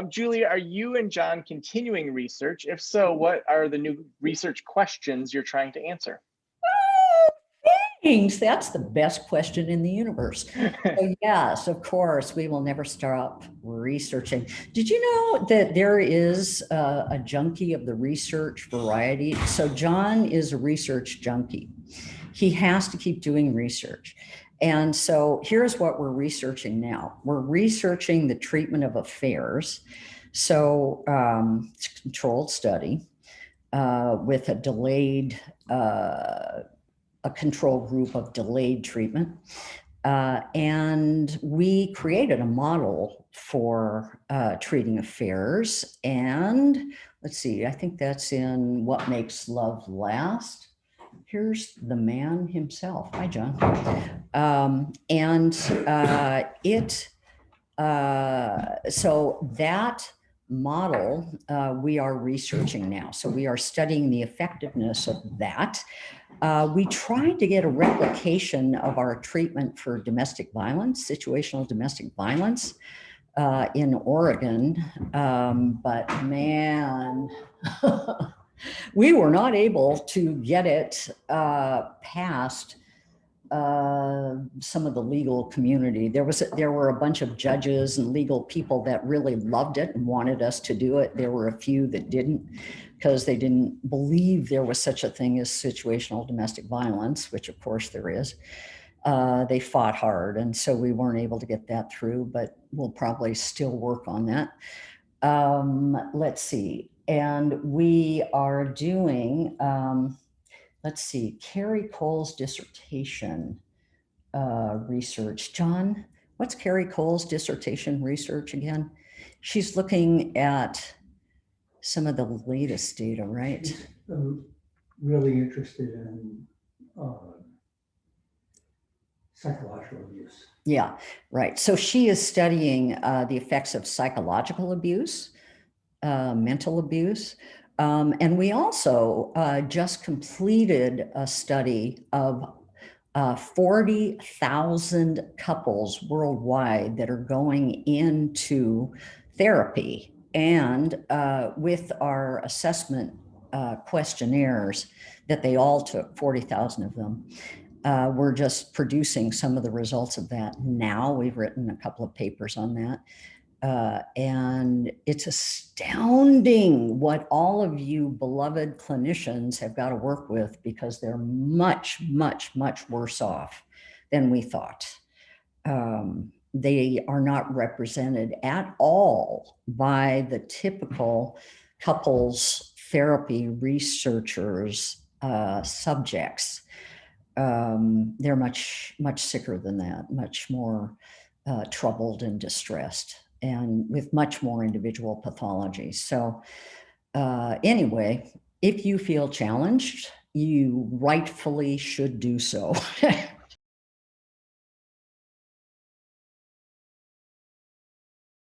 Julie, are you and John continuing research? If so, what are the new research questions you're trying to answer? Thanks. That's the best question in the universe. So yes, of course, we will never stop researching. Did you know that there is a junkie of the research variety? So John is a research junkie. He has to keep doing research. And so here's what we're researching now. We're researching the treatment of affairs. So it's a controlled study with a delayed a control group of delayed treatment. And we created a model for treating affairs. And let's see, I think that's in What Makes Love Last. Here's the man himself. Hi, John. So that model we are researching now. So we are studying the effectiveness of that. We tried to get a replication of our treatment for domestic violence, situational domestic violence in Oregon, but man, we were not able to get it past some of the legal community. There were a bunch of judges and legal people that really loved it and wanted us to do it. There were a few that didn't, because they didn't believe there was such a thing as situational domestic violence, which of course there is. They fought hard, and so we weren't able to get that through, but we'll probably still work on that. Let's see. And we are doing, let's see, Carrie Cole's dissertation research. John, what's Carrie Cole's dissertation research again? She's looking at some of the latest data, right? She's really interested in psychological abuse. Yeah, right. So she is studying the effects of psychological abuse, mental abuse. And we also just completed a study of 40,000 couples worldwide that are going into therapy. And with our assessment questionnaires that they all took, 40,000 of them, we're just producing some of the results of that now. We've written a couple of papers on that. And it's astounding what all of you beloved clinicians have got to work with, because they're much, much, much worse off than we thought. They are not represented at all by the typical couples therapy researchers subjects. They're much, much sicker than that, much more troubled and distressed, and with much more individual pathology. So anyway, if you feel challenged, you rightfully should do so.